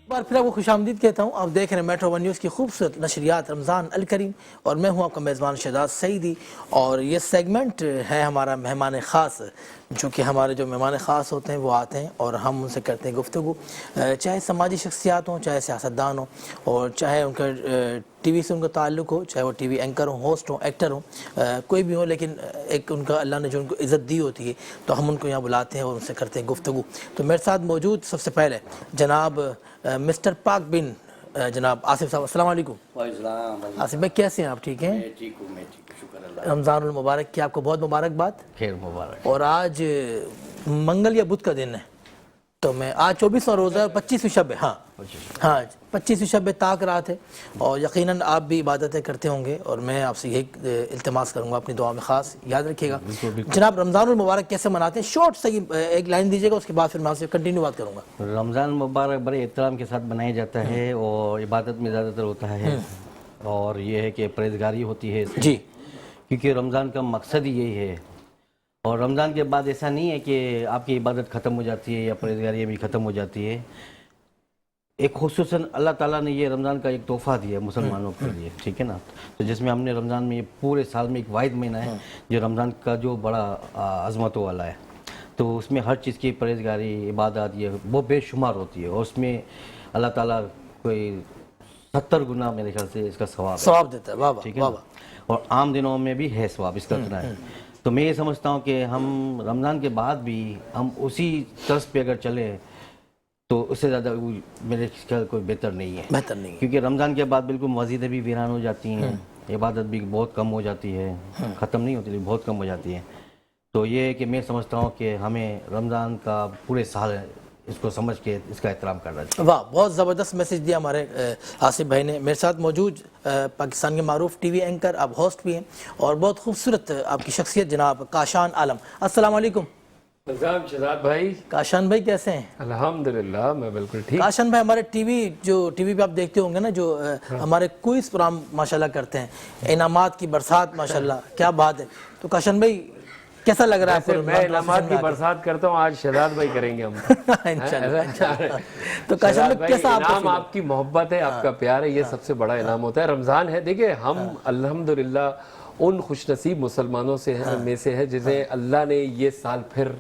بار پھر آپ کو خوش آمدید کہتا ہوں. آپ دیکھ رہے ہیں میٹرو ون نیوز کی خوبصورت نشریات رمضان الکریم اور میں ہوں آپ کا میزبان شہزاد سعیدی. اور یہ سیگمنٹ ہے ہمارا مہمان خاص، چونکہ ہمارے جو مہمان خاص ہوتے ہیں وہ آتے ہیں اور ہم ان سے کرتے ہیں گفتگو، چاہے سماجی شخصیات ہوں، چاہے سیاستدان ہوں، اور چاہے ان کا ٹی وی سے ان کا تعلق ہو، چاہے وہ ٹی وی اینکر ہوں، ہوسٹ ہوں، ایکٹر ہوں، کوئی بھی ہو، لیکن ایک ان کا اللہ نے جو ان کو عزت دی ہوتی ہے تو ہم ان کو یہاں بلاتے ہیں اور ان سے کرتے ہیں گفتگو. تو میرے ساتھ موجود سب سے پہلے جناب مسٹر پاک بن جناب آصف صاحب. السلام علیکم. وعلیکم آصف بھائی کیسے ہیں آپ؟ ٹھیک ہیں؟ میں ٹھیک ہوں، شکر اللہ. رمضان المبارک کی آپ کو بہت مبارکباد. خیر مبارک. اور آج منگل یا بدھ کا دن ہے، تو میں آج 24واں روزہ 25ویں شب ہے. ہاں 25ویں شب طاق رات ہے، اور یقیناً آپ بھی عبادتیں کرتے ہوں گے، اور میں آپ سے یہی التماس کروں گا اپنی دعا میں خاص یاد رکھیے گا. جناب رمضان المبارک کیسے مناتے ہیں؟ شارٹ سے ایک لائن دیجیے گا، اس کے بعد پھر میں آپ سے کنٹینیو بات کروں گا. رمضان مبارک بڑے احترام کے ساتھ منایا جاتا ہے اور عبادت میں زیادہ تر ہوتا ہے، اور یہ ہے کہ پرہیزگاری ہوتی ہے اس میں، جی کیونکہ رمضان کا مقصد ہی یہی ہے. اور رمضان کے بعد ایسا نہیں ہے کہ آپ کی عبادت ختم ہو جاتی ہے یا پرہیزگاری بھی ختم ہو جاتی ہے. ایک خصوصاً اللہ تعالیٰ نے یہ رمضان کا ایک تحفہ دیا مسلمانوں کے لیے، ٹھیک ہے نا، تو جس میں ہم نے رمضان میں یہ پورے سال میں ایک واحد مہینہ ہے جو رمضان کا جو بڑا عظمتوں والا ہے، تو اس میں ہر چیز کی پرہیزگاری عبادات یہ وہ بے شمار ہوتی ہے، اور اس میں اللہ تعالیٰ کوئی 70 گنا میرے خیال سے اس کا ثواب دیتا ہے. واہ واہ، ٹھیک ہے نا، اور عام دنوں میں بھی ہے ثواب اس کا اتنا ہے. تو میں یہ سمجھتا ہوں کہ ہم رمضان کے بعد بھی ہم اسی طرز پہ اگر چلیں تو اس سے زیادہ میرے خیال کوئی بہتر نہیں ہے. بہتر نہیں ہے، کیونکہ رمضان کے بعد بالکل مسجدیں بھی ویران ہو جاتی ہیں، عبادت بھی بہت کم ہو جاتی ہے، ختم نہیں ہوتی لیکن بہت کم ہو جاتی ہے. تو یہ ہے کہ میں سمجھتا ہوں کہ ہمیں رمضان کا پورے سال اس کو سمجھ کے اس کا احترام کرنا چاہیے. واہ، بہت زبردست میسج دیا ہمارے آصف بھائی نے. میرے ساتھ موجود پاکستان کے معروف ٹی وی اینکر، آپ ہوسٹ بھی ہیں، اور بہت خوبصورت آپ کی شخصیت جناب کاشان عالم. السلام علیکم. نظام شہزاد بھائی. کاشان بھائی کیسے ہیں؟ الحمدللہ میں بالکل ٹھیک. کاشان بھائی ہمارے ٹی وی پہ آپ دیکھتے ہوں گے نا، جو ہمارے کوئز پروگرام ماشاءاللہ کرتے ہیں، انعامات کی برسات ماشاءاللہ کیا بات ہے. تو کاشان بھائی کیسا لگ رہا ہے؟ میں انعامات کی برسات کرتا ہوں، آج شہزاد بھائی کریں گے ہم. انشاءاللہ. تو کاشان بھائی کیسا انعام آپ کی محبت ہے، آپ کا پیار ہے، یہ سب سے بڑا انعام ہوتا ہے. رمضان ہے، دیکھیں ہم الحمدللہ ان خوش نصیب مسلمانوں میں سے ہے جنہیں اللہ نے یہ سال پھر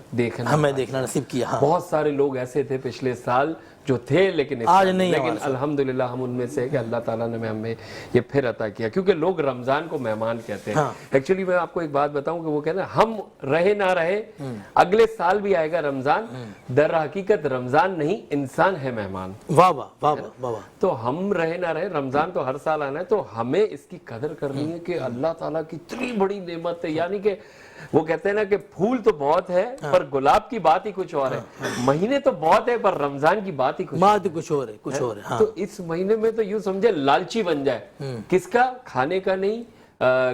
ہمیں دیکھنا نصیب کیا. بہت سارے لوگ ایسے تھے پچھلے سال جو تھے لیکن آج نہیں، لیکن الحمدللہ ہم ان میں سے کہ اللہ تعالیٰ نے ہمیں یہ پھر عطا کیا، کیونکہ لوگ رمضان کو مہمان کہتے ہیں. ایکچولی میں آپ کو ایک بات بتاؤں کہ وہ کہتے ہیں ہم رہے نہ رہے اگلے سال بھی آئے گا رمضان، در حقیقت رمضان نہیں انسان ہے مہمان. واہ واہ واہ واہ. تو ہم رہے نہ رہے رمضان تو ہر سال آنا ہے، تو ہمیں اس کی قدر کرنی ہے کہ اللہ تعالیٰ کی اتنی بڑی نعمت ہے. یعنی کہ وہ کہتے ہیں نا کہ پھول تو بہت ہے پر گلاب کی بات ہی کچھ اور ہے، مہینے تو بہت ہے پر رمضان کی بات ہی کچھ اور ہے. تو اس مہینے میں تو یوں سمجھے لالچی بن جائے، کس کا؟ کھانے کا نہیں،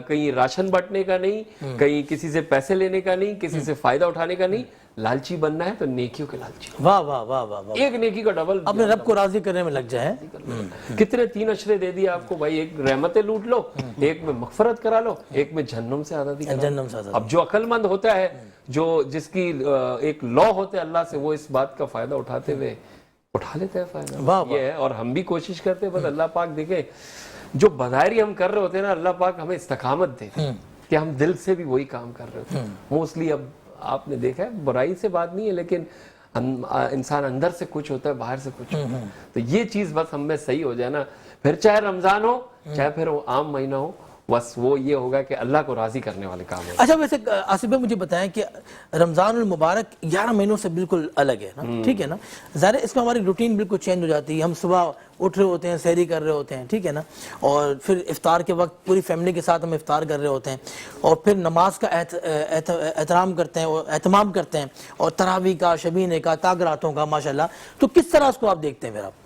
کہیں راشن بٹنے کا نہیں، کہیں کسی سے پیسے لینے کا نہیں، کسی سے فائدہ اٹھانے کا نہیں. لالچی بننا ہے تو نیکیوں کے لالچی. واہ واہ واہ واہ. ایک نیکی کا ڈبل اپنے رب کو راضی کرنے میں لگ جائے. کتنے 3 اشرے دے دیا آپ کو بھائی، ایک رحمتیں لوٹ لو، ایک میں مغفرت کرا لو، ایک میں جہنم سے آزادی کرا لو. اب جو عقل مند ہوتا ہے، جس کی ایک لا ہوتا ہے اللہ سے، وہ اس بات کا فائدہ اٹھاتے ہوئے اٹھا لیتے ہیں فائدہ. یہ ہے، اور ہم بھی کوشش کرتے ہیں، بس اللہ پاک دیکھیں جو بظاہری ہم کر رہے ہوتے ہیں نا، اللہ پاک ہمیں استقامت دے کہ ہم دل سے بھی وہی کام کر رہے ہوتے ہیں. موسٹلی اب آپ نے دیکھا ہے برائی سے بات نہیں ہے، لیکن انسان اندر سے کچھ ہوتا ہے، باہر سے کچھ ہوتا ہے. تو یہ چیز بس ہم میں صحیح ہو جائے نا، پھر چاہے رمضان ہو چاہے پھر وہ عام مہینہ ہو، بس وہ یہ ہوگا کہ اللہ کو راضی کرنے والے کام ہوگا. اچھا ویسے آصف بھائی مجھے بتائیں کہ رمضان المبارک 11 مہینوں سے بالکل الگ ہے نا، ٹھیک ہے نا. ظاہر اس میں ہماری روٹین بالکل چینج ہو جاتی ہے. ہم صبح اٹھ رہے ہوتے ہیں، سحری کر رہے ہوتے ہیں، ٹھیک ہے نا، اور پھر افطار کے وقت پوری فیملی کے ساتھ ہم افطار کر رہے ہوتے ہیں، اور پھر نماز کا احترام کرتے ہیں اور اہتمام کرتے ہیں، اور تراویح کا، شبینے کا، طاق راتوں کا ماشاءاللہ. تو کس طرح اس کو آپ دیکھتے ہیں پھر آپ؟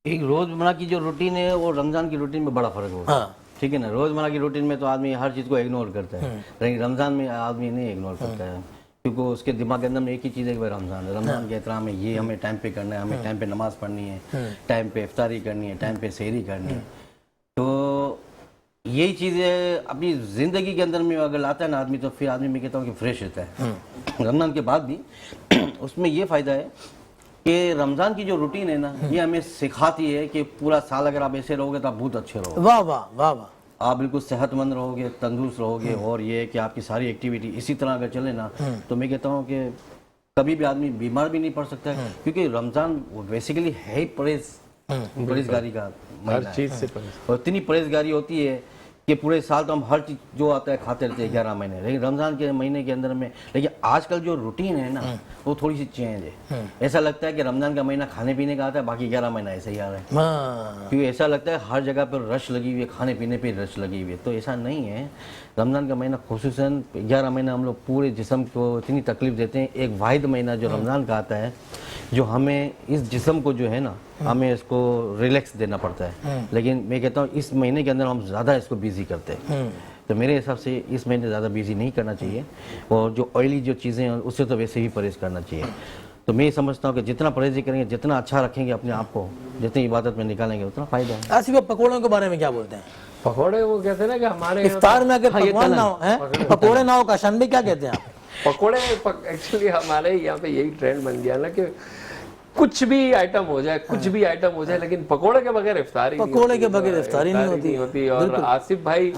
ایک روزمرہ کی جو روٹین ہے وہ رمضان کی روٹین میں بڑا فرق ہوتا ہے، ٹھیک ہے نا. روزمرہ کی روٹین میں تو آدمی ہر چیز کو اگنور کرتا ہے، لیکن رمضان میں آدمی نہیں اگنور کرتا ہے، کیونکہ اس کے دماغ کے اندر میں ایک ہی چیز ہے کہ رمضان ہے، رمضان کے احترام ہے، یہ ہمیں ٹائم پہ کرنا ہے، ہمیں ٹائم پہ نماز پڑھنی ہے، ٹائم پہ افطاری کرنی ہے، ٹائم پہ سحری کرنی ہے. تو یہی چیزیں اپنی زندگی کے اندر میں اگر لاتا ہے نا آدمی، تو پھر آدمی میں کہتا ہوں کہ فریش رہتا ہے. رمضان کے بعد بھی اس میں یہ فائدہ ہے کہ رمضان کی جو روٹین ہے نا یہ ہمیں سکھاتی ہے کہ پورا سال اگر آپ ایسے رہو گے تو آپ بہت اچھے رہو گے. واہ واہ واہ واہ. آپ بالکل صحت مند رہو گے, تندرست رہو گے, اور یہ کہ آپ کی ساری ایکٹیویٹی اسی طرح اگر چلے نا تو میں کہتا ہوں کہ کبھی بھی آدمی بیمار بھی نہیں پڑ سکتا ہے, کیونکہ رمضان بیسیکلی ہے ہی پرہیزگاری کا مہینہ ہے, اور اتنی پرہیزگاری ہوتی ہے کہ پورے سال تو ہم ہر چیز جو آتا ہے کھاتے رہتے ہیں 11 مہینے, لیکن رمضان کے مہینے کے اندر میں, لیکن آج کل جو روٹین ہے نا وہ تھوڑی سی چینج ہے. ایسا لگتا ہے کہ رمضان کا مہینہ کھانے پینے کا آتا ہے, باقی 11 مہینہ ایسے ہی آ رہا ہے, کیونکہ ایسا لگتا ہے ہر جگہ پہ رش لگی ہوئی ہے, کھانے پینے پہ رش لگی ہوئی ہے. تو ایسا نہیں ہے. رمضان کا مہینہ خصوصاً 11 مہینہ ہم لوگ پورے جسم کو اتنی تکلیف دیتے ہیں. ایک واحد مہینہ جو رمضان کا آتا ہے جو ہمیں اس جسم کو جو ہے نا ہمیں اس کو ریلیکس دینا پڑتا ہے, لیکن میں کہتا ہوں اس مہینے کے اندر ہم زیادہ اس کو بیزی کرتے ہیں. تو میرے حساب سے اس مہینے زیادہ بیزی نہیں کرنا چاہیے, اور جو آئلی جو چیزیں ہیں اس سے تو ویسے ہی پرہیز کرنا چاہیے. تو میں یہ سمجھتا ہوں کہ جتنا پرہیزی کریں گے, جتنا اچھا رکھیں گے اپنے آپ کو, جتنی عبادت میں نکالیں گے اتنا فائدہ ہے. آصف بھائی پکوڑوں کے بارے میں کیا بولتے ہیں؟ پکوڑے وہ کہتے ہیں نا کہ ہمارے افطار میں اگر پکوان نہ ہو, پکوڑے نہ ہو, کاشان بھائی کیا کہتے ہیں آپ؟ پکوڑے ایکچولی ہمارے یہاں پہ یہی ٹرینڈ بن گیا نا کہ کچھ بھی آئٹم ہو جائے, کچھ بھی آئٹم ہو جائے, لیکن پکوڑے کے بغیر افطاری پکوڑے کے بغیر افطاری نہیں ہوتی. اور آصف بھائی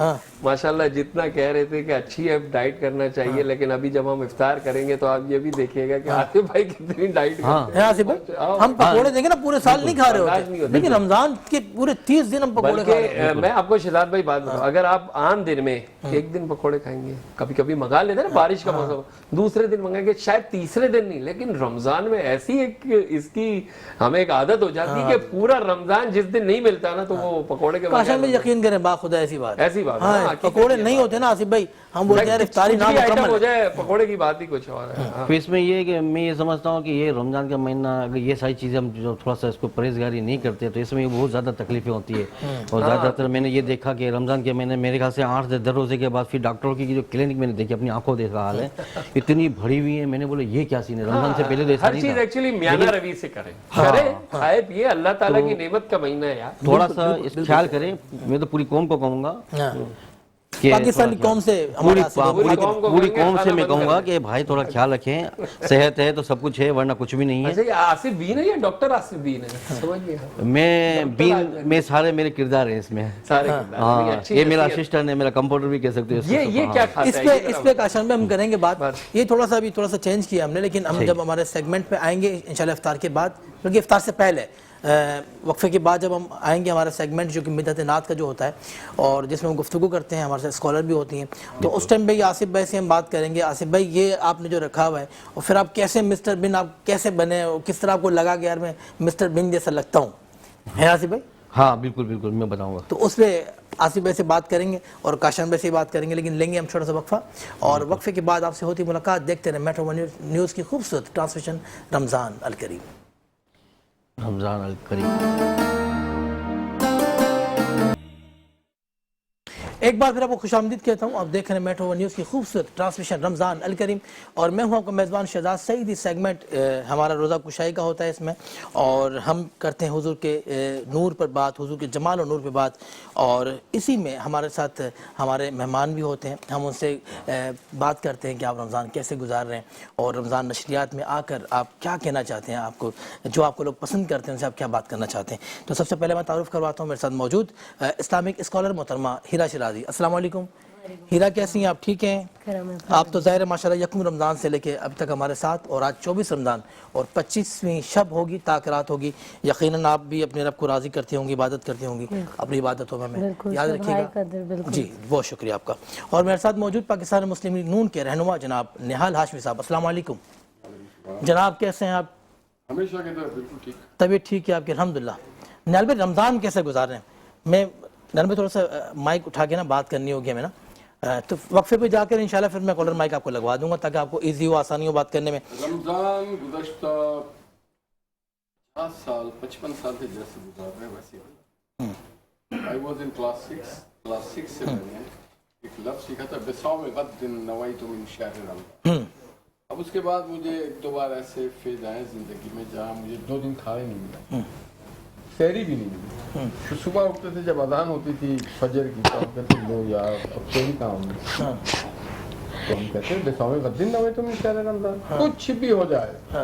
ماشاءاللہ جتنا کہہ رہے تھے کہ اچھی ہے ڈائٹ کرنا چاہیے, لیکن ابھی جب ہم افطار کریں گے تو آپ یہ بھی دیکھیے گا کہ آصف بھائی کتنی ڈائٹ کرتے ہیں. آصف بھائی ہم پکوڑے دیکھیں نا پورے سال نہیں کھا رہے ہوتے, لیکن رمضان کے پورے 30 دن ہم پکوڑے کھا رہے ہیں. میں آپ کو شہزاد بھائی بات بتاؤں, اگر آپ عام دن میں ایک دن پکوڑے کھائیں گے, کبھی کبھی منگا لیتے ہیں نا, بارش کا موسم, دوسرے دن منگائیں گے, شاید تیسرے دن نہیں, لیکن رمضان میں ایسی ایک اس کی ہمیں ایک عادت ہو جاتی ہے کہ پورا رمضان جس دن نہیں ملتا نا تو وہ پکوڑے کے کاشان میں یقین کریں با خدا ایسی بات ہاں, پکوڑے نہیں ہوتے نا آصف بھائی, ہم بولتے ہیں افطاری نہ آئٹم ہو جائے, پکوڑے کی بات ہی کچھ اور ہے. تو اس میں یہ ہے کہ میں یہ سمجھتا ہوں کہ یہ رمضان کا مہینہ اگر یہ ساری چیزیں ہم جو تھوڑا سا اس کو پرہیزگاری نہیں کرتے تو اس میں بہت زیادہ تکلیفیں ہوتی ہے. اور زیادہ تر میں نے یہ دیکھا کہ رمضان کے مہینے میرے خیال سے 8 سے 10 روزے کے بعد پھر ڈاکٹروں کی جو کلینک میں نے دیکھی, اپنی آنکھوں دیکھا حال ہے, اتنی بھری ہوئی ہے. میں نے بولا یہ کیا سین ہے, رمضان سے پہلے تو ایسا ہر نہیں چیز تھا. ایکچولی میانہ روی سے کریں, کھائے پیے, اللہ تعالیٰ کی نعمت کا مہینہ ہے یار, تھوڑا سا اس خیال کریں. میں تو پوری قوم کو کہوں گا, پاکستانی قوم سے, پوری قوم سے میں کہوں گا کہ بھائی تھوڑا خیال رکھیں. صحت ہے تو سب کچھ ہے, ورنہ کچھ بھی نہیں ہے. آصف بین ہے یا ڈاکٹر آصف بین ہے, سمجھ گیا میں سارے میرے کردار ہیں اس میں. ہاں, یہ میرا اسسٹنٹ ہے, میرا کمپاؤنڈر بھی کہہ سکتے ہو. یہ کیا کھاتا ہے اس پہ کاشان میں ہم کریں گے بات. یہ تھوڑا سا چینج کیا ہم نے, لیکن ہم جب ہمارے سیگمنٹ پہ آئیں گے انشاءاللہ افطار کے بعد, بلکہ افطار سے پہلے وقفے کے بعد جب ہم آئیں گے ہمارا سیگمنٹ جو کہ بدعت نعت کا جو ہوتا ہے, اور جس میں ہم گفتگو کرتے ہیں, ہمارے ساتھ اسکالر بھی ہوتی ہیں, تو اس ٹائم پہ یہ آصف بھائی سے ہم بات کریں گے. آصف بھائی یہ آپ نے جو رکھا ہوا ہے, اور پھر آپ کیسے مسٹر بن آپ کیسے بنے, کس طرح آپ کو لگا کہ یار میں مسٹر بن جیسا لگتا ہوں, ہے آصف بھائی؟ ہاں بالکل بالکل, میں بتاؤں گا. تو اس پہ آصف بھائی سے بات کریں گے اور کاشان بھائی سے بات کریں گے, لیکن لیں گے ہم چھوٹا سا وقفہ, اور وقفے کے بعد آپ سے ہوتی ملاقات. دیکھتے رہیں میٹرو ون نیوز کی خوبصورت ٹرانسمیشن رمضان الکریم. رمضان الکریم. ایک بار پھر آپ کو خوش آمدید کہتا ہوں. آپ دیکھ رہے ہیں میٹرو ون نیوز کی خوبصورت ٹرانسمیشن رمضان الکریم, اور میں ہوں آپ کا میزبان شہزاد سعید. اس سیگمنٹ ہمارا روزہ کشائی کا ہوتا ہے اس میں, اور ہم کرتے ہیں حضور کے نور پر بات, حضور کے جمال و نور پہ بات, اور اسی میں ہمارے ساتھ ہمارے مہمان بھی ہوتے ہیں. ہم ان سے بات کرتے ہیں کہ آپ رمضان کیسے گزار رہے ہیں, اور رمضان نشریات میں آ کر آپ کیا کہنا چاہتے ہیں, آپ کو جو آپ کو لوگ پسند کرتے ہیں ان سے آپ کیا بات کرنا چاہتے ہیں. تو سب سے پہلے میں تعارف کرواتا ہوں, میرے ساتھ موجود اسلامک اسکالر محترمہ ہیرا شیرازی. السلام علیکم ہیرا, کیسی ہیں آپ؟ ٹھیک ہیں آپ؟ تو ظاہر ہے ماشاءاللہ یکم رمضان سے لے کے اب تک ہمارے ساتھ, اور آج 24 رمضان اور 25ویں شب ہوگی, تاکرات ہوگی. یقیناً آپ بھی اپنے رب کو راضی کرتی ہوں گی, عبادت کرتی ہوں گی, اپنی عبادتوں میں یاد رکھیے گا. جی بہت شکریہ آپ کا. اور میرے ساتھ موجود پاکستان مسلم لیگ نون کے رہنما جناب نہال ہاشمی صاحب. السلام علیکم جناب, کیسے ہیں آپ؟ ہمیشہ کی طرح بالکل ٹھیک. طبیعت ٹھیک ہے آپ کی الحمدللہ. نہال بھائی رمضان کیسے گزار رہے ہیں؟ میں نہال بھائی تھوڑا سا مائک اٹھا کے نا بات کرنی ہوگی ہمیں نا, تو وقفے پہ جا کر انشاءاللہ پھر میں کالر مائک آپ کو لگوا دوں گا تاکہ آپ کو ایزی ہو, آسانی ہو بات کرنے میں. رمضان گزشتہ 50 سال 55 سال سے جیسے گزار رہے ہیں ویسے. I was in class 6 سے میں نے ایک لفظ سیکھا تھا, بصوم غد نویت من شہر رمضان. اب اس کے بعد مجھے 1-2 بار ایسے فیض آئے زندگی میں جہاں مجھے 2 دن کھانے نہیں ملا, سحری بھی نہیں ملی. تو صبح اٹھتے تھے جب اذان ہوتی تھی فجر کی, تو ہم کہتے لو یار اب کوئی کام نہیں. تو ہم کہتے ہیں بصوم غد نویت من شہر رمضان, کچھ بھی ہو جائے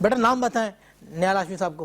بیٹا نام بتائیں نیال ہاشمی صاحب کو.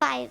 5.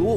2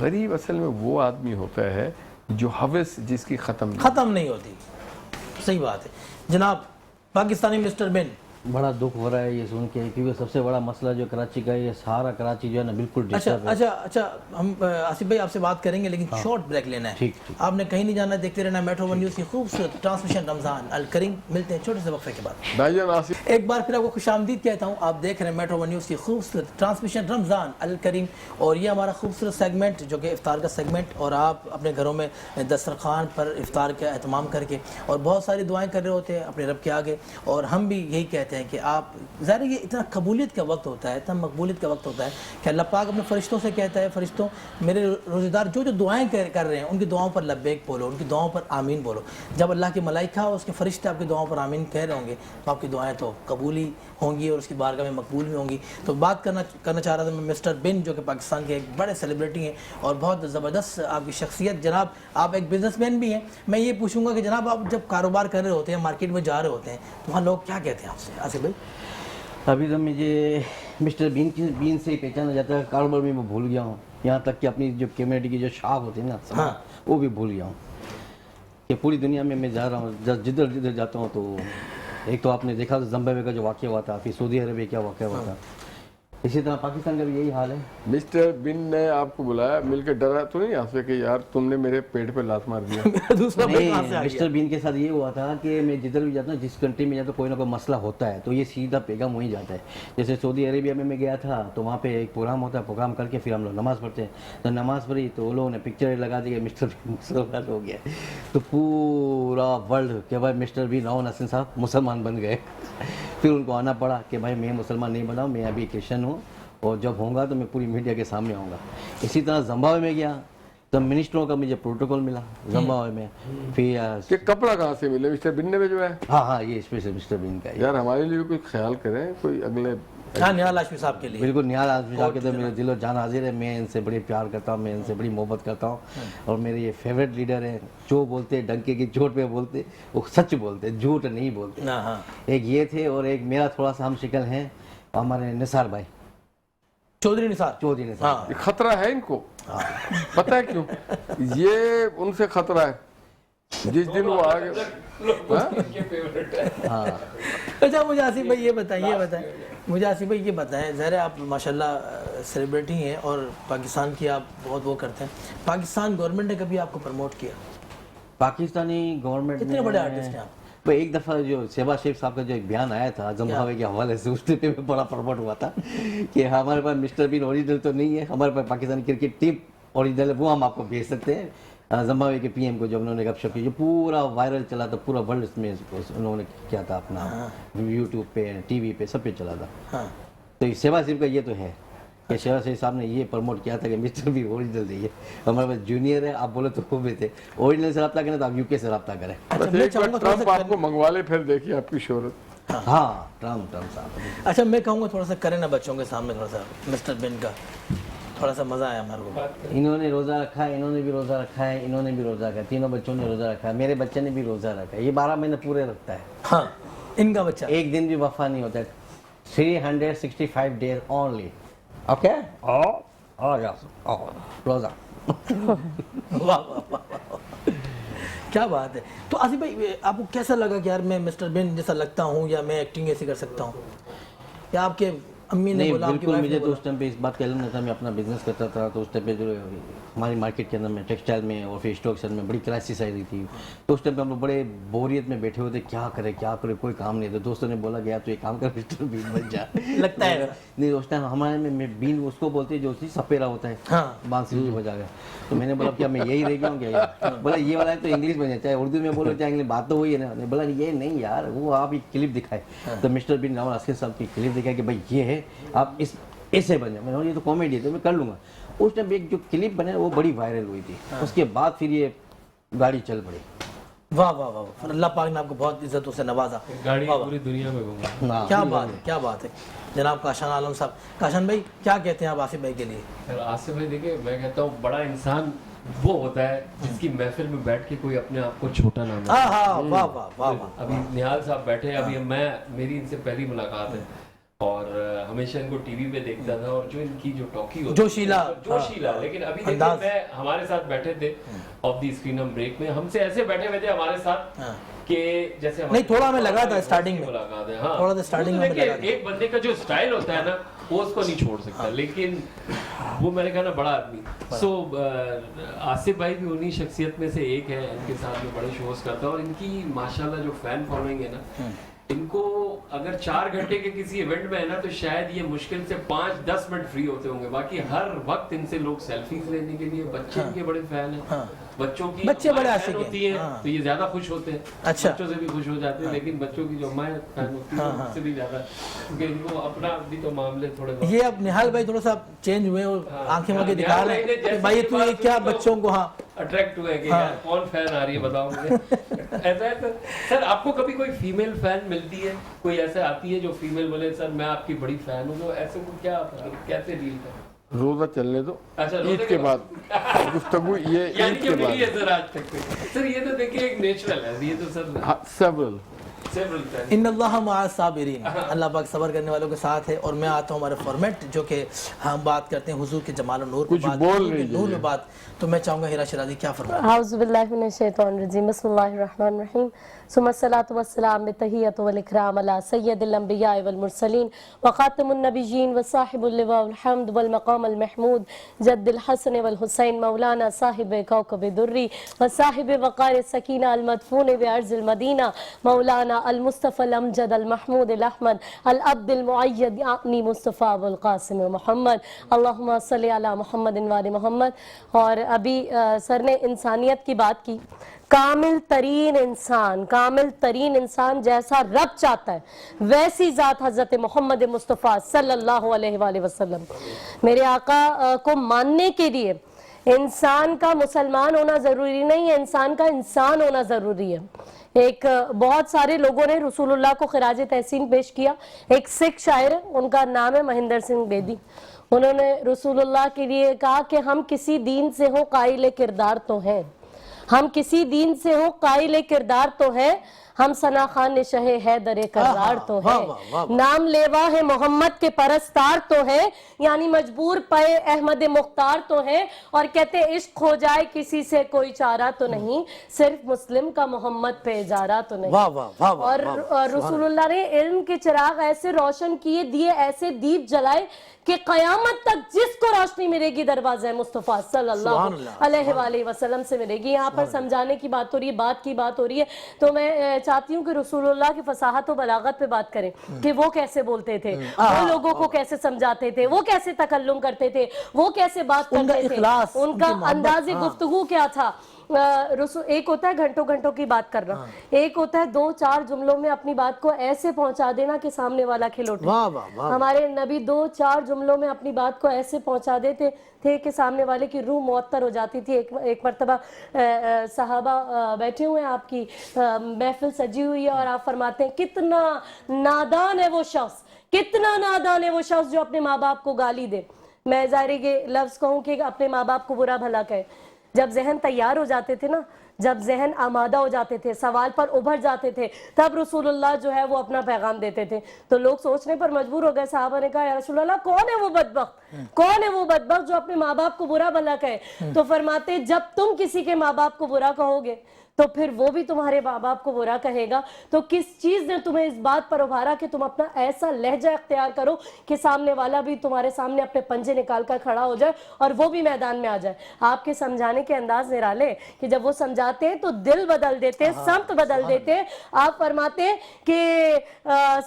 غریب اصل میں وہ آدمی ہوتا ہے جو حوث جس کی ختم نہیں ہوتی. صحیح بات ہے جناب. پاکستانی مسٹر بن. بڑا دکھ ہو رہا ہے یہ سن کے، کیونکہ سب سے بڑا مسئلہ جو کراچی کا ہے، یہ سارا کراچی جو ہے نا بالکل ڈسٹرب ہے. اچھا ہم آصف بھائی آپ سے بات کریں گے لیکن شارٹ بریک لینا ہے. آپ نے کہیں نہیں جانا، دیکھتے رہنا میٹرو ون نیوز کی خوبصورت ٹرانسمیشن رمضان الکریم. ملتے ہیں چھوٹے سے وقفے کے بعد. ایک بار پھر آپ کو خوش آمدید کہتا ہوں. آپ دیکھ رہے ہیں میٹرو ون نیوز کی خوبصورت ٹرانسمیشن رمضان الکریم، اور یہ ہمارا خوبصورت سیگمنٹ جو کہ افطار کا سیگمنٹ، اور آپ اپنے گھروں میں دسترخوان پر افطار کا اہتمام کر کے اور بہت ساری دعائیں کر رہے ہوتے ہیں اپنے رب کے آگے. اور ہم بھی یہی کہتے ہیں کہ آپ ظاہر یہ اتنا قبولیت کا وقت ہوتا ہے، اتنا مقبولیت کا وقت ہوتا ہے کہ اللہ پاک اپنے فرشتوں سے کہتا ہے، فرشتوں میرے روزے دار جو دعائیں کر رہے ہیں ان کی دعاؤں پر لبیک بولو، ان کی دعاؤں پر آمین بولو. جب اللہ کے ملائکہ اور اس کے فرشتے آپ کی دعاؤں پر آمین کہہ رہے ہوں گے تو آپ کی دعائیں تو قبول ہی ہوں گی اور اس کی بارگاہ میں مقبول بھی ہوں گی. تو بات کرنا چاہ رہا تھا میں مسٹر بن، جو کہ پاکستان کے ایک بڑے سیلیبریٹی ہیں اور بہت زبردست آپ کی شخصیت. جناب آپ ایک بزنس مین بھی ہیں. میں یہ پوچھوں گا کہ جناب آپ جب کاروبار کر رہے ہوتے ہیں، مارکیٹ میں جا رہے ہوتے ہیں، تو وہاں لوگ کیا کہتے ہیں آپ سے؟ آصف بھائی ابھی تو مجھے مسٹر بین سے ہی پہچانا جاتا ہے. کاروبار میں بھول گیا ہوں، یہاں تک کہ اپنی جو کمیونٹی کی جو شاخ ہوتی ہے نا وہ بھی بھول گیا ہوں. کہ پوری دنیا میں جا رہا ہوں، جدھر جاتا ہوں تو ایک تو آپ نے دیکھا زمبابوے کا جو واقعہ ہوا تھا، پھر سعودی عربیہ کیا واقعہ ہوا تھا، اسی طرح پاکستان کا بھی یہی حال ہے. مسٹر بن نے آپ کو بلایا، مل کے ڈرا تو نہیں آپ سے کہ یار تم نے میرے پیٹ پہ لات مار دیا؟ مسٹر بین کے ساتھ یہ ہوا تھا کہ میں جدھر بھی جاتا ہوں، جس کنٹری میں جاتا ہوں کوئی نہ کوئی مسئلہ ہوتا ہے تو یہ سیدھا پیغام وہیں جاتا ہے. جیسے سعودی عربیہ میں گیا تھا تو وہاں پہ ایک پروگرام ہوتا ہے، پروگرام کر کے پھر ہم لوگ نماز پڑھتے ہیں. تو نماز پڑھی تو وہ لوگوں نے پکچر لگا دی کہ مسٹر بین مسلمان ہو گیا. تو پورا ورلڈ کہ بھائی مسٹر بین راؤ نسیم صاحب مسلمان بن گئے. پھر ان کو آنا پڑا کہ بھائی میں مسلمان نہیں بنا ہوں، میں ابھی کرسچن ہوں، اور جب ہوں گا تو میں پوری میڈیا کے سامنے آؤں گا. اسی طرح زمبابوے میں گیا تو منسٹروں کا مجھے پروٹوکول ملا زمبابوے میں. پھر کپڑا کہاں سے ملے؟ مسٹر بن نے بھیجوایا؟ ہاں یہ اسپیشل مسٹر بین کا. یار ہمارے لیے کوئی خیال کریں، کوئی اگلے نیال ہاشمی صاحب کے لیے. بالکل نیال ہاشمی صاحب کے تو میرے دل و جان حاضر ہے. میں ان سے بڑی پیار کرتا ہوں، میں ان سے بڑی محبت کرتا ہوں، اور میرے یہ فیوریٹ لیڈر ہیں. جو بولتے ڈنکے کی چوٹ پہ بولتے وہ سچ بولتے، جھوٹ نہیں بولتے. ایک یہ تھے، اور ایک میرا تھوڑا سا ہم شکل ہیں ہمارے نثار بھائی، چودھری نثار. خطرہ ہے ان کو، پتہ ہے کیوں؟ یہ ان سے خطرہ ہے جس دن وہ آگے. اچھا مجھے آصف بھائی یہ بتائیں ظاہر آپ ماشاءاللہ سیلیبریٹی ہیں اور پاکستان کی آپ بہت وہ کرتے ہیں. پاکستان گورنمنٹ نے کبھی آپ کو پروموٹ کیا؟ پاکستانی گورنمنٹ کتنے بڑے آرٹسٹ ہیں آپ؟ ایک دفعہ جو شہباز شریف صاحب کا جو ایک بیان آیا تھا زمبابوے کے حوالے سے، اس پہ بڑا پروموٹ ہوا تھا کہ ہمارے پاس مسٹر بین اوریجنل تو نہیں ہے، ہمارے پاس پاکستانی کرکٹ ٹیم اوریجنل ہے، وہ ہم آپ کو بھیج سکتے ہیں. زمبابوے کے پی ایم کو جب انہوں نے گپ شپ کی، جو پورا وائرل چلا تھا، پورا ورلڈ اس میں انہوں نے کیا تھا اپنا یوٹیوب پہ، ٹی وی پہ، سب پہ چلا تھا. تو شہباز شریف کا یہ تو ہے کہ شہباز شریف صاحب نے یہ پروموٹ کیا تھا کہ مسٹر بین اوریجنل نہیں ہے، ہمارے پاس جونیئر ہے. آپ بولے تو وہ بھی تھے. اوریجنل سے رابطہ کریں تو آپ یو کے سے رابطہ کریں. ٹرمپ آپ کو منگوا لے، پھر دیکھیے آپ کی شہرت. ہاں ٹرمپ صاحب. اچھا میں کہوں گا تھوڑا سا کریں نا بچوں کے سامنے، تھوڑا سا مسٹر بین کا تھوڑا سا مزہ آیا ہمارے کو. انہوں نے روزہ رکھا ہے، انہوں نے بھی روزہ رکھا ہے، انہوں نے بھی روزہ رکھا ہے، تینوں بچوں نے روزہ رکھا ہے، میرے بچے نے بھی روزہ رکھا ہے. یہ 12 مہینے پورے رکھتا ہے. ہاں ان کا بچہ ایک دن بھی وفا نہیں ہوتا ہے. 365 days only. اوکے روزہ. کیا بات ہے. تو آصف بھائی آپ کو کیسا لگا کہ یار میں مسٹر بین جیسا لگتا ہوں، یا میں ایکٹنگ ایسی کر سکتا ہوں، یا آپ کے امی نے بولا؟ بالکل مجھے تو اس ٹائم پہ اس بات کا علم نہیں تھا. میں اپنا بزنس کرتا تھا تو اس ٹائم پہ جو ہماری مارکیٹ کے اندر میں ٹیکسٹائل میں اور پھر اسٹاک سیل میں بڑی کرائسس آئی رہی تھی. تو اس ٹائم پہ ہم لوگ بڑے بوریت میں بیٹھے ہوئے تھے، کیا کرے کوئی کام نہیں تھا. دوستوں نے بولا کہ یار تو ایک کام کر مسٹر بین بن جا. لگتا ہے نہیں اس ٹائم ہمارے میں بین اس کو بولتے جو سپیرا ہوتا ہے بانسری کی بجا گیا. تو میں نے بولا کیا میں یہی رہ گیا ہوں کیا؟ بولا یہ والا ہے تو انگلش میں چاہے اردو میں بولو چاہے انگلش، بات تو وہی ہے نا. بولا یہ نہیں یار، وہ آپ ایک کلپ دکھائے. تو مسٹر بین راؤ نسیم صاحب کی کلپ دکھائے کہ بھائی یہ ہے، آپ اس ایسے بن جائے. میں نے یہ تو کامیڈی ہے تو میں کر لوں گا. اس ٹائم ایک جو کلپ بنے وہ بڑی وائرل ہوئی تھی. اس کے بعد پھر یہ گاڑی چل پڑی. واہ واہ واہ، اللہ پاک نے آپ کو بہت عزتوں سے نوازا. گاڑی پوری دنیا میں گھوما. کیا بات ہے، کیا بات ہے. جناب کاشان عالم صاحب، کاشان بھائی کیا کہتے ہیں آپ آصف بھائی کے لیے؟ آصف بھائی دیکھیں، میں کہتا ہوں بڑا انسان وہ ہوتا ہے جس کی محفل میں بیٹھ کے کوئی اپنے آپ کو چھوٹا نہ ہاں واہ واہ واہ. ابھی نیال صاحب بیٹھے، ابھی میری ان سے پہلی ملاقات ہے. اور ہمیشہ ان کو ٹی وی پہ دیکھتا تھا، اور جو ان کی جو ٹاکی ہوتی جوشیلا لیکن ابھی دیکھیں میں ہمارے ساتھ بیٹھے تھے آف دی اسکرین، ہم بریک میں ہم سے ایسے بیٹھے ہوئے تھے ہمارے ساتھ کہ جیسے نہیں تھوڑا ہمیں لگا تھا اسٹارٹنگ میں، تھوڑا سا اسٹارٹنگ میں لگا تھا ایک بندے کا جو اسٹائل ہوتا ہے نا وہ اس کو نہیں چھوڑ سکتا، لیکن وہ میں نے کہا نا بڑا آدمی. سو آصف بھائی بھی انہی شخصیت میں سے ایک ہے، ان کے ساتھ میں بڑے شوز کرتا ہے، اور ان کی ماشاءاللہ جو فین فالوئنگ ہے نا، ان کو اگر 4 گھنٹے کے کسی ایونٹ میں ہے نا تو شاید یہ مشکل سے 5-10 منٹ فری ہوتے ہوں گے، باقی ہر وقت ان سے لوگ سیلفیز لینے کے لیے، بچے ان کے بڑے فین ہیں، بچوں کی بچے بڑے عاشق ہوتی ہیں تو یہ زیادہ خوش ہوتے ہیں، بچوں سے بھی خوش ہو جاتے ہیں، لیکن بچوں کی جو امائیں فین ہوتی ہیں اس سے بھی زیادہ، کیونکہ ان کو اپنا بھی تو معاملے تھوڑے بہت. یہ اب نہال بھائی تھوڑا سا چینج ہوئے اور آنکھیں میں دکھا رہے ہیں کہ بھائی تو یہ کیا بچوں کو اٹریکٹ ہوئے کہ یار کون فین آ رہی ہے بتاؤ مجھے. ایسا ہے سر آپ کو کبھی کوئی فیمیل فین ملتی ہے، کوئی ایسا آتی ہے جو فیمیل بولے سر میں آپ کی بڑی فین ہوں، تو ایسے کو کیا کیسے ڈیل کریں؟ روزہ چلنے دو، عید کے بعد گفتگو، یہ عید کے بعد سر آج تک سر یہ تو دیکھیں ایک نیچرل ہے، یہ تو سر سیورل ان اللہ مع الصابرین، اللہ پاک صبر کرنے والوں کے ساتھ ہے. اور میں آتا ہوں ہمارے فارمیٹ جو کہ ہم بات کرتے ہیں حضور کے جمال و نور پہ بات، نور میں بات، تو میں چاہوں گا ہیرا شیرازی کیا فرمائیں. اعوذ باللہ من الشیطان الرجیم، بسم اللہ الرحمن الرحیم، ثم الصلاۃ والسلام بالتحیۃ والاکرام علی سید الانبیاء والمرسلین وخاتم النبیین وصاحب اللواء الحمد والمقام المحمود جد الحسن والحسین مولانا صاحب کوكب دری وصاحب وقار السکینہ المدفون بارض المدینہ مولانا المصطفى الامجد المحمود الاحمد العبد المعید یعنی مصطفیٰ والقاسم محمد، اللہم صلی علی محمد وآل محمد. اور ابھی سر نے انسانیت کی بات کی، کامل ترین انسان جیسا رب چاہتا ہے ویسی ذات حضرت محمد مصطفیٰ صلی اللہ علیہ وآلہ وسلم. میرے آقا کو ماننے کے لیے انسان کا مسلمان ہونا ضروری نہیں ہے، انسان کا انسان ہونا ضروری ہے. ایک بہت سارے لوگوں نے رسول اللہ کو خراج تحسین پیش کیا. ایک سکھ شاعر ہے، ان کا نام ہے مہندر سنگھ بیدی. انہوں نے رسول اللہ کے لیے کہا کہ ہم کسی دین سے ہوں قائل کردار تو ہیں، ہم کسی دین سے ہوں قائل کردار تو ہے، ہم ثنا خان شہ حیدر کرار تو ہے، نام لیوا ہے محمد کے پرستار تو ہے، یعنی مجبور پے احمد مختار تو ہے. اور کہتے عشق ہو جائے کسی سے کوئی چارہ تو نہیں، صرف مسلم کا محمد پہ اجارہ تو نہیں. اور رسول اللہ نے علم کے چراغ ایسے روشن کیے، دیے ایسے دیپ جلائے کہ قیامت تک جس کو روشنی ملے گی دروازہ مصطفیٰ صلی اللہ علیہ وآلہ وسلم سے ملے گی. یہاں پر سمجھانے کی بات ہو رہی ہے، بات کی بات ہو رہی ہے، تو میں چاہتی ہوں کہ رسول اللہ کی فصاحت و بلاغت پہ بات کریں کہ وہ کیسے بولتے تھے، وہ لوگوں کو کیسے سمجھاتے تھے، وہ کیسے تکلم کرتے تھے، وہ کیسے بات کرتے تھے، ان کا انداز گفتگو کیا تھا. ایک ہوتا ہے گھنٹوں گھنٹوں کی بات کرنا، ایک ہوتا ہے 2-4 جملوں میں اپنی بات کو ایسے پہنچا دینا کہ سامنے والا کھل اٹھے. ہمارے نبی 2-4 جملوں میں اپنی بات کو ایسے پہنچا دیتے تھے کہ سامنے والے کی روح معطر ہو جاتی تھی. ایک مرتبہ صحابہ بیٹھے ہوئے ہیں، آپ کی محفل سجی ہوئی ہے، اور آپ فرماتے ہیں کتنا نادان ہے وہ شخص، کتنا نادان ہے وہ شخص جو اپنے ماں باپ کو گالی دے. میں ظاہر یہ لفظ کہوں کہ اپنے ماں باپ کو برا بھلا کہے. جب ذہن تیار ہو جاتے تھے نا، جب ذہن آمادہ ہو جاتے تھے، سوال پر ابھر جاتے تھے، تب رسول اللہ جو ہے وہ اپنا پیغام دیتے تھے. تو لوگ سوچنے پر مجبور ہو گئے. صحابہ نے کہا یا رسول اللہ کون ہے وہ بدبخت، کون ہے وہ بدبخت جو اپنے ماں باپ کو برا بھلا کہے؟ تو فرماتے جب تم کسی کے ماں باپ کو برا کہو گے تو پھر وہ بھی تمہارے ماں باپ کو برا کہے گا. تو کس چیز نے تمہیں اس بات پر ابھارا کہ تم اپنا ایسا لہجہ اختیار کرو کہ سامنے والا بھی تمہارے سامنے اپنے پنجے نکال کر کھڑا ہو جائے اور وہ بھی میدان میں آ جائے. آپ کے سمجھانے کے انداز نرالے کہ جب وہ سمجھاتے ہیں تو دل بدل دیتے، سمت بدل دیتے. آپ فرماتے کہ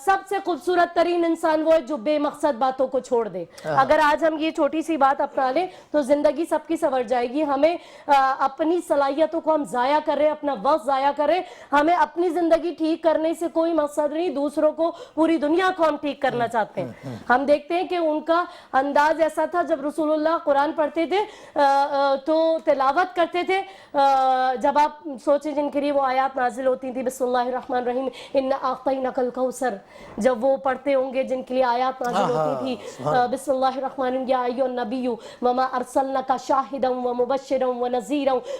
سب سے خوبصورت ترین انسان وہ ہے جو بے مقصد باتوں کو چھوڑ دے. اگر آج ہم یہ چھوٹی سی بات اپنا لیں تو زندگی سب کی سنور جائے گی. ہمیں اپنی صلاحیتوں کو ہم ضائع کر رہے ہیں، اپنا وقت ضائع کریں. ہمیں اپنی زندگی ٹھیک کرنے سے کوئی مقصد نہیں، دوسروں کو، پوری دنیا کو ہم ٹھیک کرنا چاہتے ہیں. ہم دیکھتے ہیں کہ ان کا انداز ایسا تھا جب رسول اللہ قرآن پڑھتے تھے تو تلاوت کرتے تھے. جب آپ سوچیں جن کے لیے وہ آیات نازل ہوتی تھی بسم اللہ الرحمن الرحیم انا اعطیناک الکوثر، جب وہ پڑھتے ہوں گے جن کے لیے آیات نازل ہوتی تھی بسم اللہ الرحمن الرحیم یا ایھا النبی وما ارسلناک شاہدا ومبشرا ونذیرا